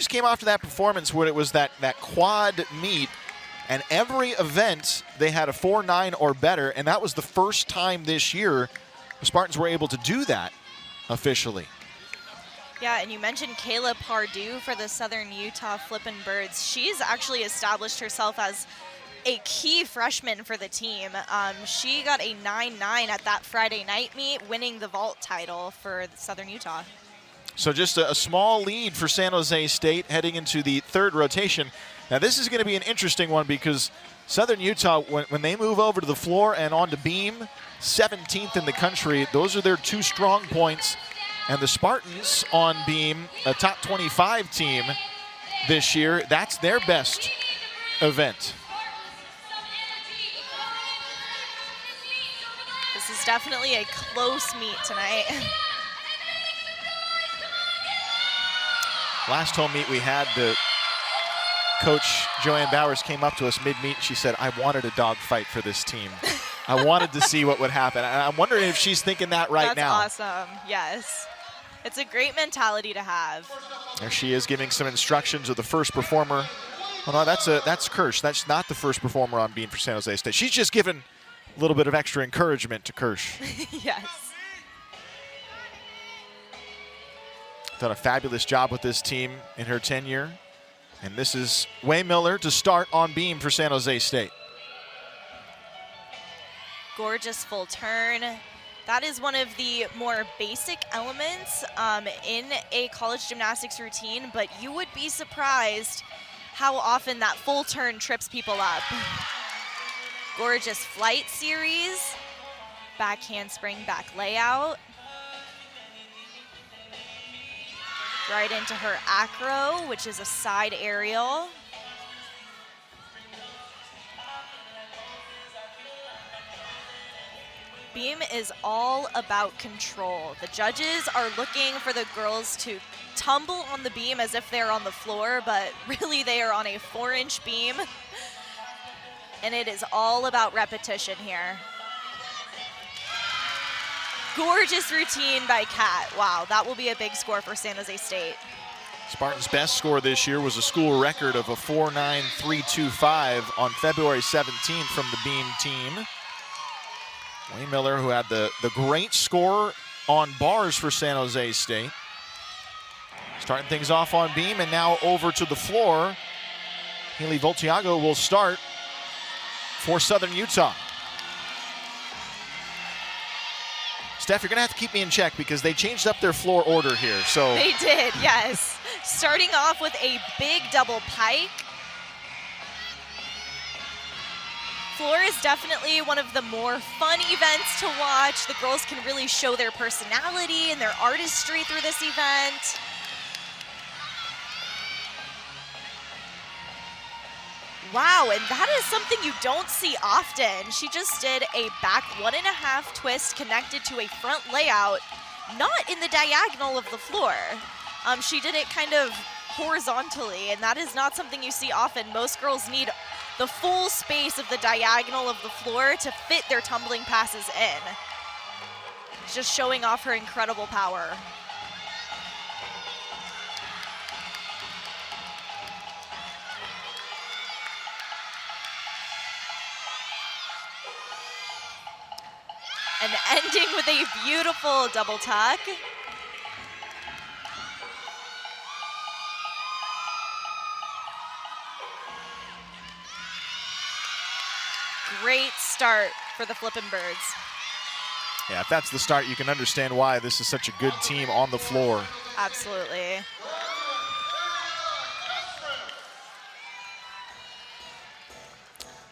just came after that performance when it was that quad meet, and every event they had a 4.9 or better, and that was the first time this year the Spartans were able to do that officially. Yeah, and you mentioned Kayla Pardue for the Southern Utah Flippin' Birds. She's actually established herself as a key freshman for the team. She got a 9.9 at that Friday night meet, winning the vault title for Southern Utah. So just a small lead for San Jose State heading into the third rotation. Now this is going to be an interesting one because Southern Utah, when they move over to the floor and onto beam, 17th in the country, those are their two strong points. And the Spartans on beam, a top 25 team this year, that's their best event. This is definitely a close meet tonight. Last home meet we had, the coach Joanne Bowers came up to us mid-meet. She said, I wanted a dogfight for this team. I wanted to see what would happen. I'm wondering if she's thinking that right now. That's awesome, yes. It's a great mentality to have. There she is giving some instructions of the first performer. Oh no, that's Kirsch. That's not the first performer on beam for San Jose State. She's just giving a little bit of extra encouragement to Kirsch. Yes. Done a fabulous job with this team in her tenure. And this is Way Miller to start on beam for San Jose State. Gorgeous full turn. That is one of the more basic elements in a college gymnastics routine, but you would be surprised how often that full turn trips people up. Gorgeous flight series, back handspring, back layout. Right into her acro, which is a side aerial. Beam is all about control. The judges are looking for the girls to tumble on the beam as if they're on the floor, but really they are on a 4-inch beam. And it is all about repetition here. Gorgeous routine by Kat. Wow, that will be a big score for San Jose State. Spartans' best score this year was a school record of a 4.9325 on February 17th from the beam team. Wayne Miller, who had the great score on bars for San Jose State. Starting things off on beam and now over to the floor. Haley Voltiago will start for Southern Utah. Steph, you're gonna have to keep me in check because they changed up their floor order here, so. They did, yes. Starting off with a big double pike. Floor is definitely one of the more fun events to watch. The girls can really show their personality and their artistry through this event. Wow, and that is something you don't see often. She just did a back 1.5 twist connected to a front layout, not in the diagonal of the floor. She did it kind of horizontally, and that is not something you see often. Most girls need the full space of the diagonal of the floor to fit their tumbling passes in. Just showing off her incredible power. And ending with a beautiful double tuck. Great start for the Flippin' Birds. Yeah, if that's the start, you can understand why this is such a good team on the floor. Absolutely.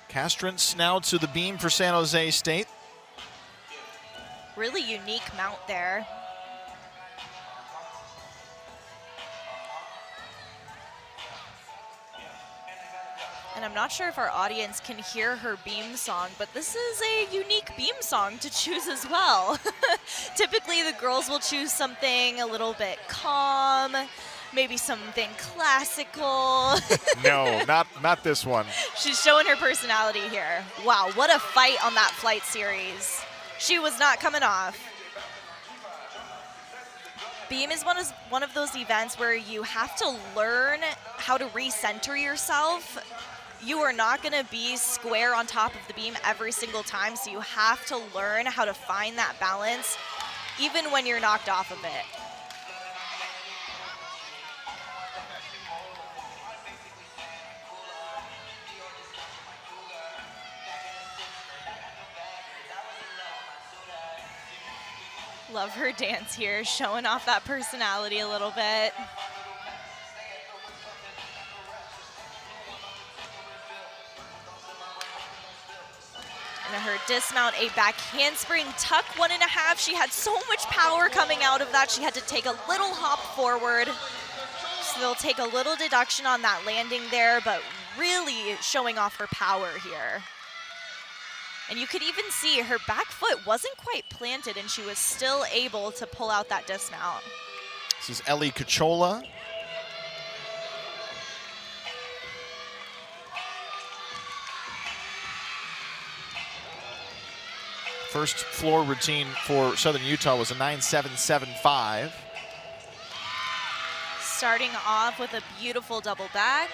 Castrance now to the beam for San Jose State. Really unique mount there. And I'm not sure if our audience can hear her beam song, but this is a unique beam song to choose as well. Typically, the girls will choose something a little bit calm, maybe something classical. No, not this one. She's showing her personality here. Wow, what a fight on that flight series. She was not coming off. Beam is one of those events where you have to learn how to recenter yourself. You are not going to be square on top of the beam every single time, so you have to learn how to find that balance even when you're knocked off of it. Love her dance here, showing off that personality a little bit. And her dismount, a back handspring, tuck 1.5. She had so much power coming out of that. She had to take a little hop forward. So they'll take a little deduction on that landing there, but really showing off her power here. And you could even see her back foot wasn't quite planted, and she was still able to pull out that dismount. This is Ellie Cachola. First floor routine for Southern Utah was a 9.775. Starting off with a beautiful double back.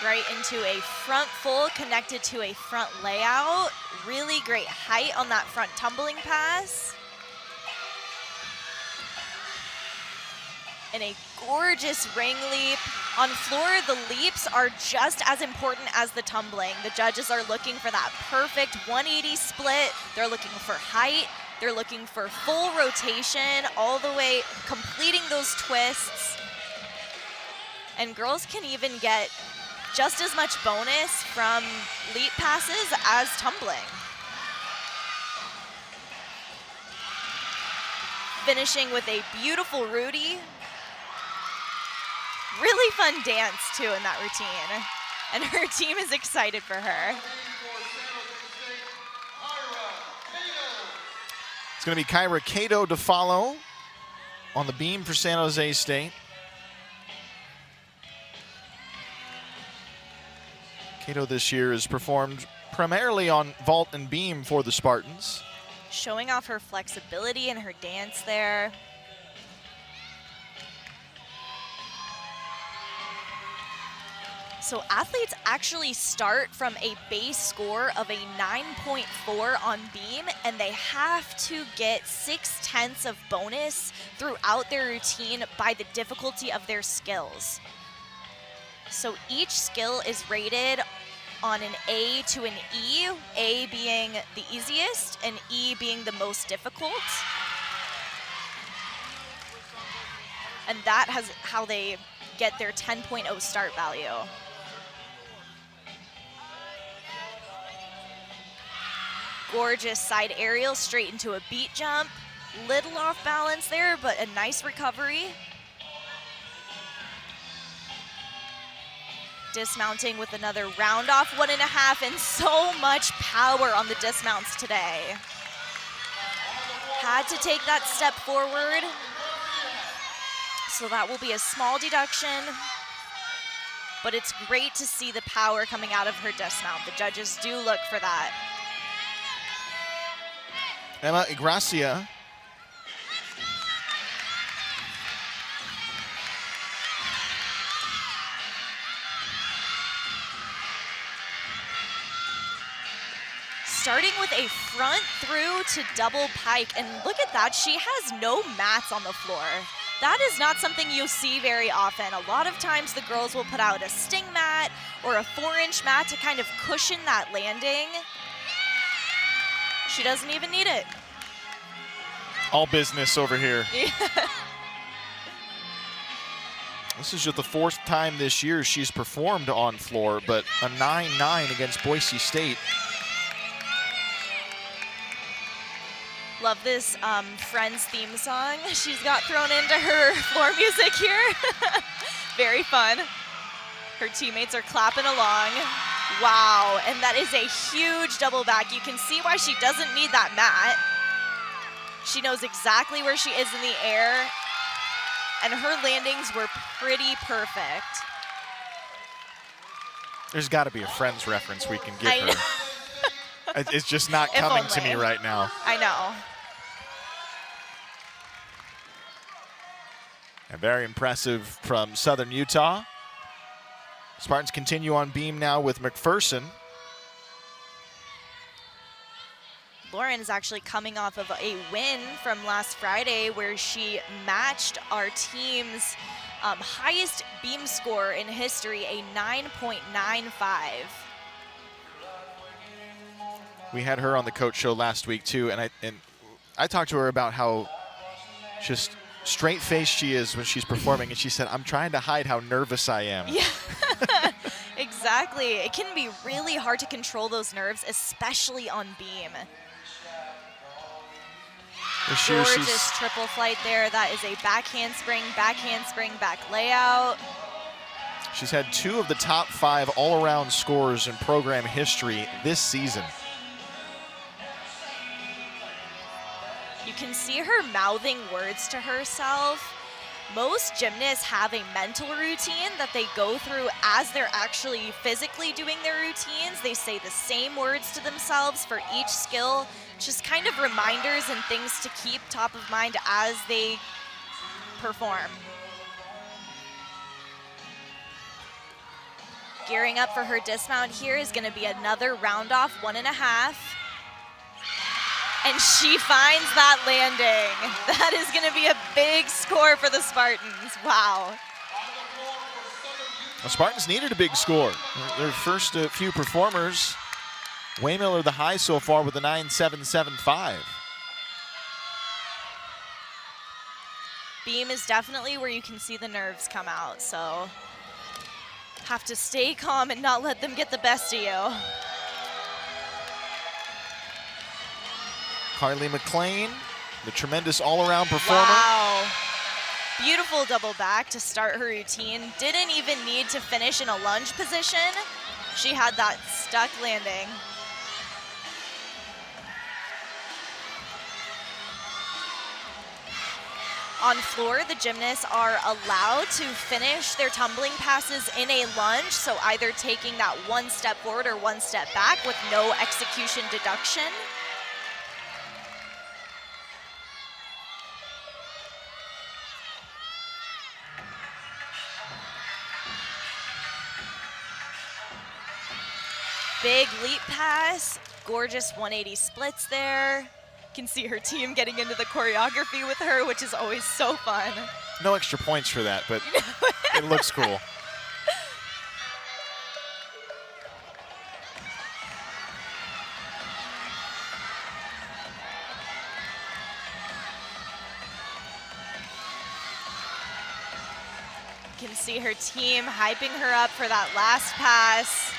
Right into a front full connected to a front layout. Really great height on that front tumbling pass. And a gorgeous ring leap. On floor, the leaps are just as important as the tumbling. The judges are looking for that perfect 180 split. They're looking for height. They're looking for full rotation, all the way completing those twists. And girls can even get just as much bonus from leap passes as tumbling. Finishing with a beautiful Rudy. Really fun dance too in that routine. And her team is excited for her. It's going to be Kyra Cato to follow on the beam for San Jose State. Cato this year has performed primarily on vault and beam for the Spartans. Showing off her flexibility and her dance there. So athletes actually start from a base score of a 9.4 on beam, and they have to get 0.6 of bonus throughout their routine by the difficulty of their skills. So each skill is rated on an A to an E, A being the easiest and E being the most difficult. And that has how they get their 10.0 start value. Gorgeous side aerial straight into a beat jump. Little off balance there, but a nice recovery. Dismounting with another round off 1.5, and so much power on the dismounts today. Had to take that step forward. So that will be a small deduction, but it's great to see the power coming out of her dismount. The judges do look for that. Emma Igracia. Starting with a front through to double pike, and look at that, she has no mats on the floor. That is not something you see very often. A lot of times the girls will put out a sting mat or a 4-inch mat to kind of cushion that landing. She doesn't even need it. All business over here. Yeah. This is just the 4th time this year she's performed on floor, but a 9-9 against Boise State. Love this Friends theme song she's got thrown into her floor music here. Very fun. Her teammates are clapping along. Wow, and that is a huge double back. You can see why she doesn't need that mat. She knows exactly where she is in the air, and her landings were pretty perfect. There's got to be a Friends reference we can give I know. her. It's just not coming to me right now. I know. And very impressive from Southern Utah. Spartans continue on beam now with McPherson. Lauren is actually coming off of a win from last Friday where she matched our team's highest beam score in history, a 9.95. We had her on the coach show last week too, and I talked to her about how just straight-faced she is when she's performing, and she said, "I'm trying to hide how nervous I am." Yeah, exactly. It can be really hard to control those nerves, especially on beam. Gorgeous triple flight there. That is a back handspring, back layout. She's had 2 of the top 5 all-around scores in program history this season. You can see her mouthing words to herself. Most gymnasts have a mental routine that they go through as they're actually physically doing their routines. They say the same words to themselves for each skill, just kind of reminders and things to keep top of mind as they perform. Gearing up for her dismount here is going to be another round off 1.5. And she finds that landing. That is going to be a big score for the Spartans. Wow. The Spartans needed a big score. Their first few performers, Waymiller the high so far with a 9.775. Beam is definitely where you can see the nerves come out, so have to stay calm and not let them get the best of you. Carly McLean, the tremendous all-around performer. Wow. Beautiful double back to start her routine. Didn't even need to finish in a lunge position. She had that stuck landing. On floor, the gymnasts are allowed to finish their tumbling passes in a lunge, so either taking that 1 step forward or 1 step back with no execution deduction. Big leap pass, gorgeous 180 splits there. You can see her team getting into the choreography with her, which is always so fun. No extra points for that, but it looks cool. You can see her team hyping her up for that last pass.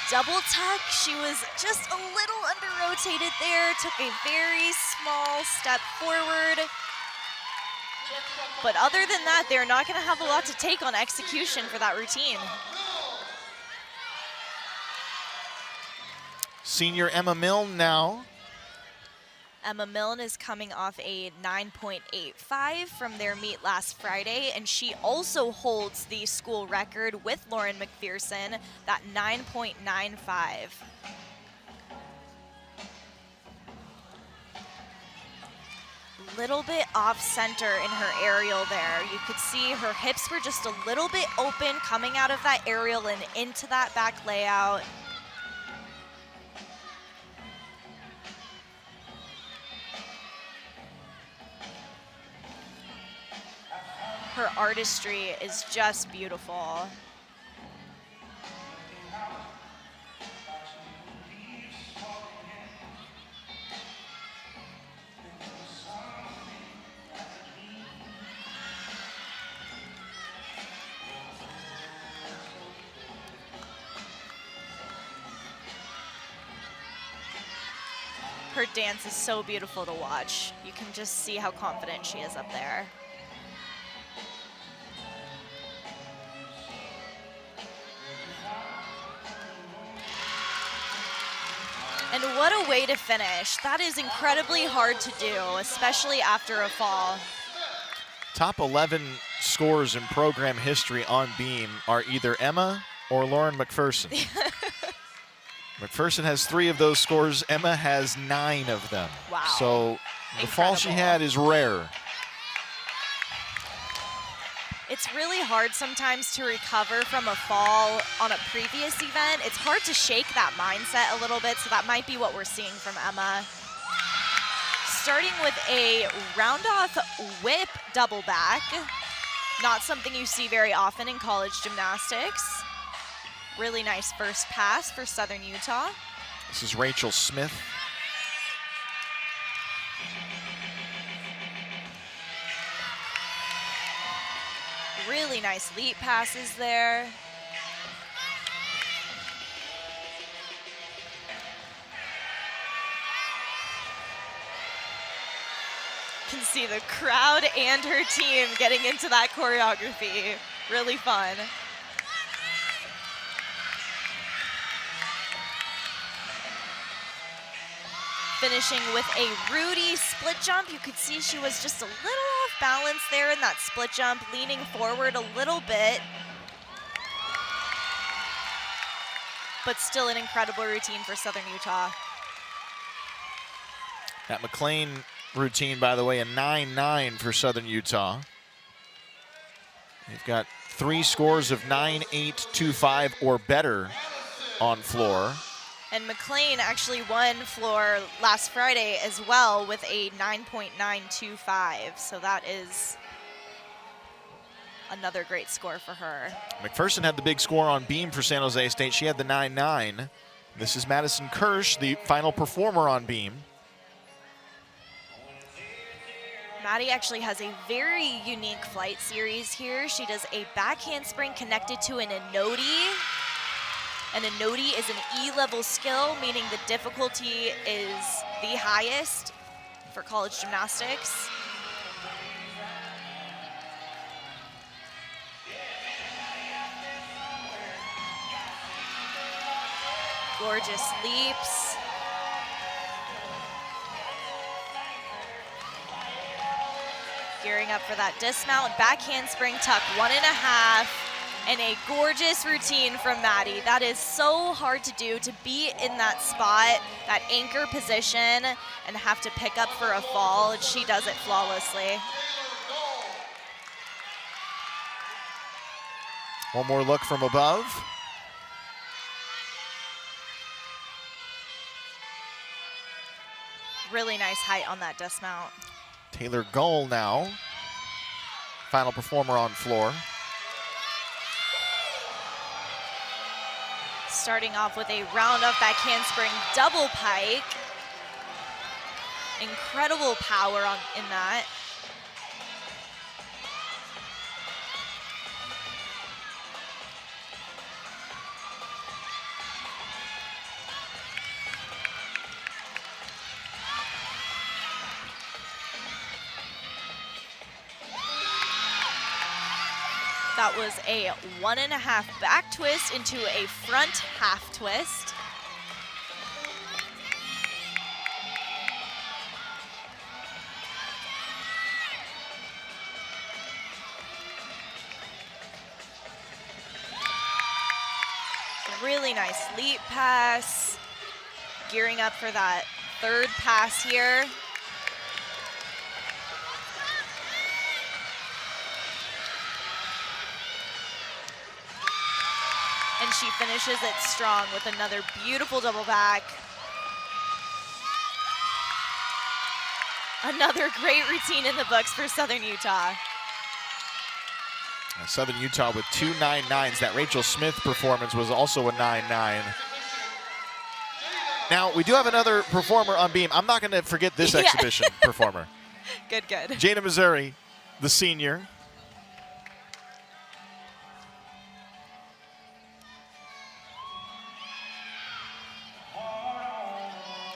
Double tuck, she was just a little under-rotated there, took a very small step forward. But other than that, they're not gonna have a lot to take on execution for that routine. Senior Emma Milne now. Emma Milne is coming off a 9.85 from their meet last Friday, and she also holds the school record with Lauren McPherson, that 9.95. Little bit off center in her aerial there. You could see her hips were just a little bit open coming out of that aerial and into that back layout. Her artistry is just beautiful. Her dance is so beautiful to watch. You can just see how confident she is up there. And what a way to finish. That is incredibly hard to do, especially after a fall. Top 11 scores in program history on beam are either Emma or Lauren McPherson. McPherson has 3 of those scores. Emma has 9 of them. Wow. So the fall she had is rare. It's really hard sometimes to recover from a fall on a previous event. It's hard to shake that mindset a little bit, so that might be what we're seeing from Emma. Starting with a round-off whip double back. Not something you see very often in college gymnastics. Really nice first pass for Southern Utah. This is Rachel Smith. Really nice leap passes there. Can see the crowd and her team getting into that choreography. Really fun. Finishing with a Rudy split jump. You could see she was just a little off balance there in that split jump, leaning forward a little bit. But still an incredible routine for Southern Utah. That McLean routine, by the way, a 9-9 for Southern Utah. They've got 3 scores of 9-8, 2-5 or better on floor. And McLean actually won floor last Friday as well with a 9.925. So that is another great score for her. McPherson had the big score on beam for San Jose State. She had the 9-9. This is Madison Kirsch, the final performer on beam. Maddie actually has a very unique flight series here. She does a back handspring connected to an anodi. An anodi is an E-level skill, meaning the difficulty is the highest for college gymnastics. Gorgeous leaps. Gearing up for that dismount, back handspring tuck, 1.5. And a gorgeous routine from Maddie. That is so hard to do, to be in that spot, that anchor position, and have to pick up for a fall. And she does it flawlessly. One more look from above. Really nice height on that dismount. Taylor Gull now, final performer on floor. Starting off with a round-off back handspring double pike. Incredible power in that. That was a 1.5 back twist into a front half twist. Really nice leap pass. Gearing up for that third pass here. And she finishes it strong with another beautiful double back. Another great routine in the books for Southern Utah. Southern Utah with 2 9-9s. That Rachel Smith performance was also a 9-9. Now, we do have another performer on beam. I'm not going to forget this exhibition performer. Good, good. Jana Missouri, the senior.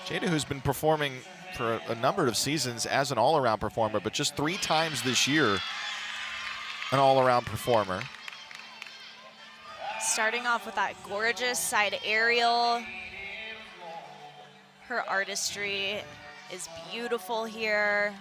Jada, who's been performing for a number of seasons as an all-around performer, but just 3 times this year an all-around performer. Starting off with that gorgeous side aerial. Her artistry is beautiful here.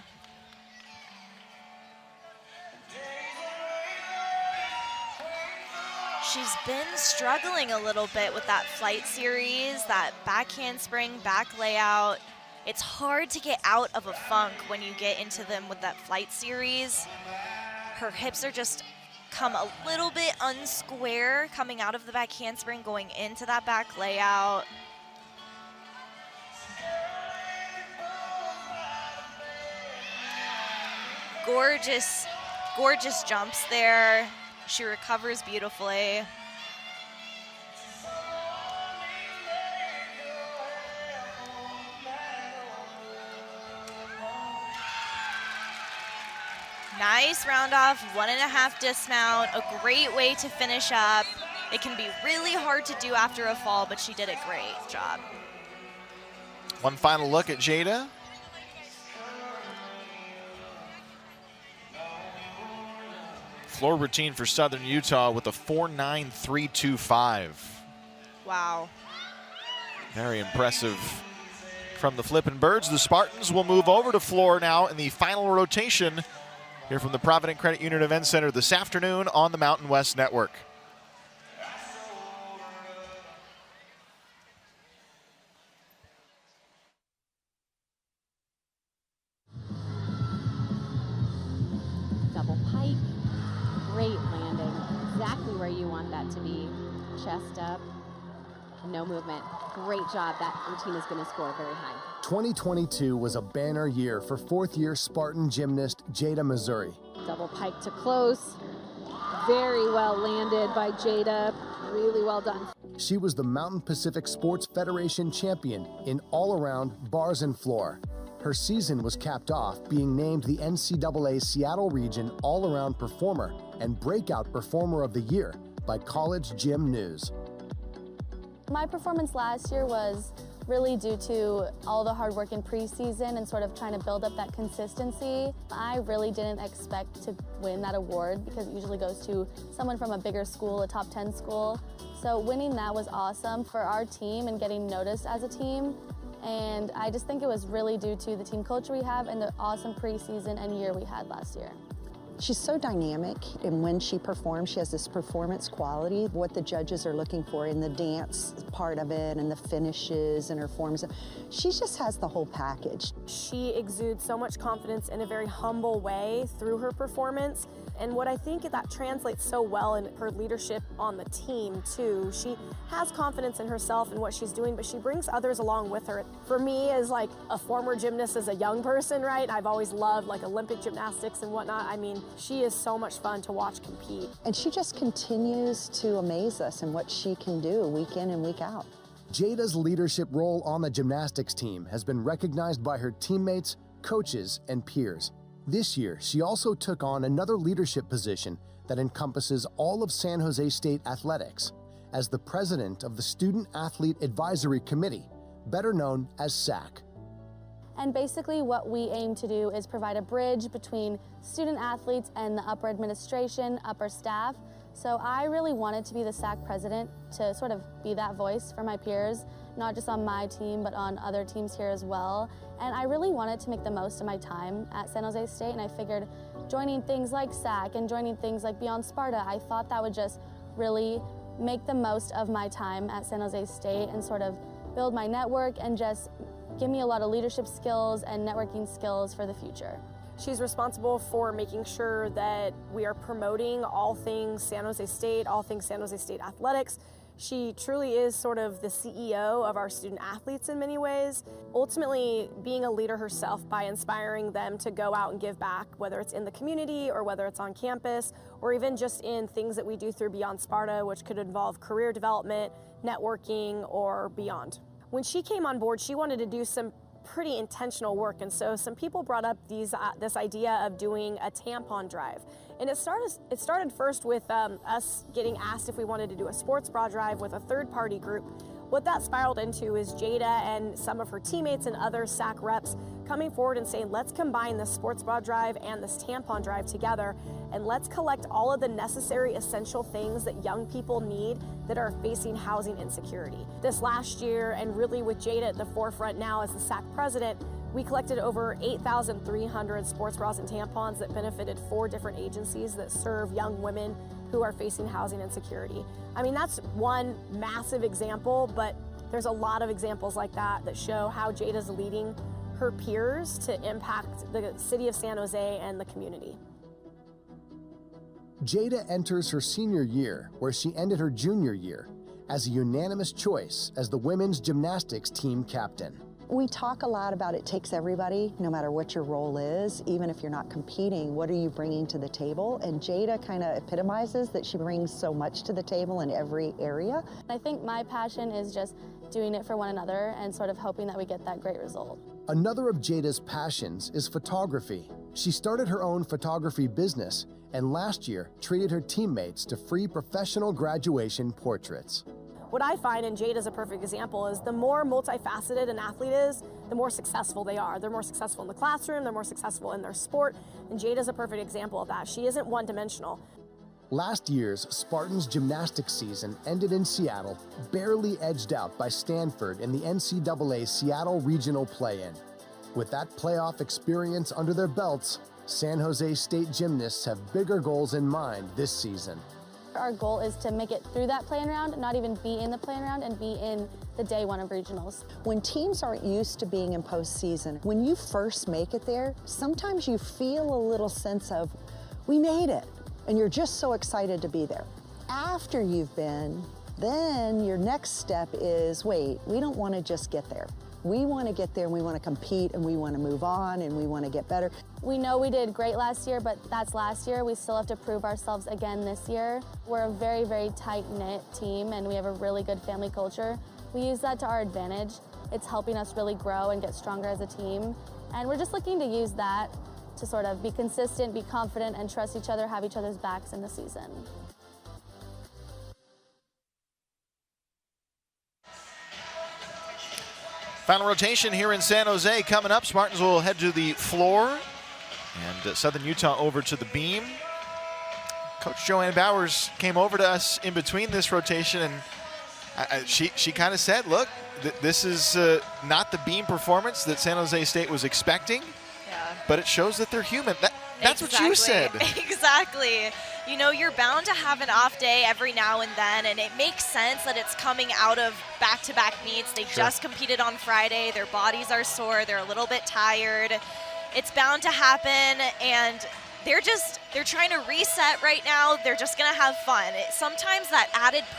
She's been struggling a little bit with that flight series, that back handspring, back layout. It's hard to get out of a funk when you get into them with that flight series. Her hips are just come a little bit unsquare coming out of the back handspring, going into that back layout. Gorgeous, gorgeous jumps there. She recovers beautifully. Nice round off, 1.5 dismount, a great way to finish up. It can be really hard to do after a fall, but she did a great job. One final look at Jada. Floor routine for Southern Utah with a 4.9325. Wow. Very impressive from the Flippin' Birds. The Spartans will move over to floor now in the final rotation here from the Provident Credit Union Event Center this afternoon on the Mountain West Network. Double pike, great landing, exactly where you want that to be. Chest up, no movement. Great job. That routine is going to score very high. 2022 was a banner year for fourth-year Spartan gymnast Jada Missouri. Double pike to close. Very well landed by Jada. Really well done. She was the Mountain Pacific Sports Federation champion in all-around bars and floor. Her season was capped off being named the NCAA Seattle Region All-Around Performer and Breakout Performer of the Year by College Gym News. My performance last year was really due to all the hard work in preseason and sort of trying to build up that consistency. I really didn't expect to win that award because it usually goes to someone from a bigger school, a top 10 school. So winning that was awesome for our team and getting noticed as a team. And I just think it was really due to the team culture we have and the awesome preseason and year we had last year. She's so dynamic, and when she performs, she has this performance quality, what the judges are looking for in the dance part of it and the finishes and her forms. She just has the whole package. She exudes so much confidence in a very humble way through her performance. And what I think that translates so well in her leadership on the team too. She has confidence in herself and what she's doing, but she brings others along with her. For me, as like a former gymnast, as a young person, right? I've always loved like Olympic gymnastics and whatnot. I mean, she is so much fun to watch compete. And she just continues to amaze us in what she can do week in and week out. Jada's leadership role on the gymnastics team has been recognized by her teammates, coaches, and peers. This year, she also took on another leadership position that encompasses all of San Jose State athletics as the president of the Student Athlete Advisory Committee, better known as SAC. And basically what we aim to do is provide a bridge between student athletes and the upper administration, upper staff. So I really wanted to be the SAC president to sort of be that voice for my peers, not just on my team, but on other teams here as well. And I really wanted to make the most of my time at San Jose State, and I figured joining things like SAC and joining things like Beyond Sparta, I thought that would just really make the most of my time at San Jose State and sort of build my network and just give me a lot of leadership skills and networking skills for the future. She's responsible for making sure that we are promoting all things San Jose State, all things San Jose State athletics. She truly is sort of the CEO of our student athletes in many ways, ultimately being a leader herself by inspiring them to go out and give back, whether it's in the community or whether it's on campus, or even just in things that we do through Beyond Sparta, which could involve career development, networking, or beyond. When she came on board, she wanted to do some pretty intentional work, and so some people brought up this idea of doing a tampon drive. And it started first with us getting asked if we wanted to do a sports bra drive with a third-party group. What that spiraled into is Jada and some of her teammates and other SAC reps coming forward and saying, let's combine this sports bra drive and this tampon drive together, and let's collect all of the necessary essential things that young people need that are facing housing insecurity. This last year, and really with Jada at the forefront now as the SAC president, we collected over 8,300 sports bras and tampons that benefited 4 different agencies that serve young women who are facing housing insecurity. I mean, that's one massive example, but there's a lot of examples like that that show how Jada's leading her peers to impact the city of San Jose and the community. Jada enters her senior year, where she ended her junior year, as a unanimous choice as the women's gymnastics team captain. We talk a lot about it takes everybody, no matter what your role is, even if you're not competing, what are you bringing to the table? And Jada kind of epitomizes that she brings so much to the table in every area. I think my passion is just doing it for one another and sort of hoping that we get that great result. Another of Jada's passions is photography. She started her own photography business and last year treated her teammates to free professional graduation portraits. What I find, and Jada's a perfect example, is the more multifaceted an athlete is, the more successful they are. They're more successful in the classroom, they're more successful in their sport, and Jada's a perfect example of that. She isn't one-dimensional. Last year's Spartans gymnastics season ended in Seattle, barely edged out by Stanford in the NCAA Seattle Regional Play-In. With that playoff experience under their belts, San Jose State gymnasts have bigger goals in mind this season. Our goal is to make it through that play-in round, not even be in the play-in round, and be in the day one of regionals. When teams aren't used to being in postseason, when you first make it there, sometimes you feel a little sense of, we made it, and you're just so excited to be there. After you've been, then your next step is, wait, we don't want to just get there. We want to get there and we want to compete and we want to move on and we want to get better. We know we did great last year, but that's last year. We still have to prove ourselves again this year. We're a very, very tight-knit team and we have a really good family culture. We use that to our advantage. It's helping us really grow and get stronger as a team. And we're just looking to use that to sort of be consistent, be confident, and trust each other, have each other's backs in the season. Final rotation here in San Jose coming up. Spartans will head to the floor and Southern Utah over to the beam. Coach Joanne Bowers came over to us in between this rotation and she kind of said, look, this is not the beam performance that San Jose State was expecting, but it shows that they're human. That's exactly what you said. Exactly. You know, you're bound to have an off day every now and then, and it makes sense that it's coming out of back-to-back meets. They just competed on Friday. Their bodies are sore. They're a little bit tired. It's bound to happen, and they're trying to reset right now. They're just going to have fun. Sometimes that added pressure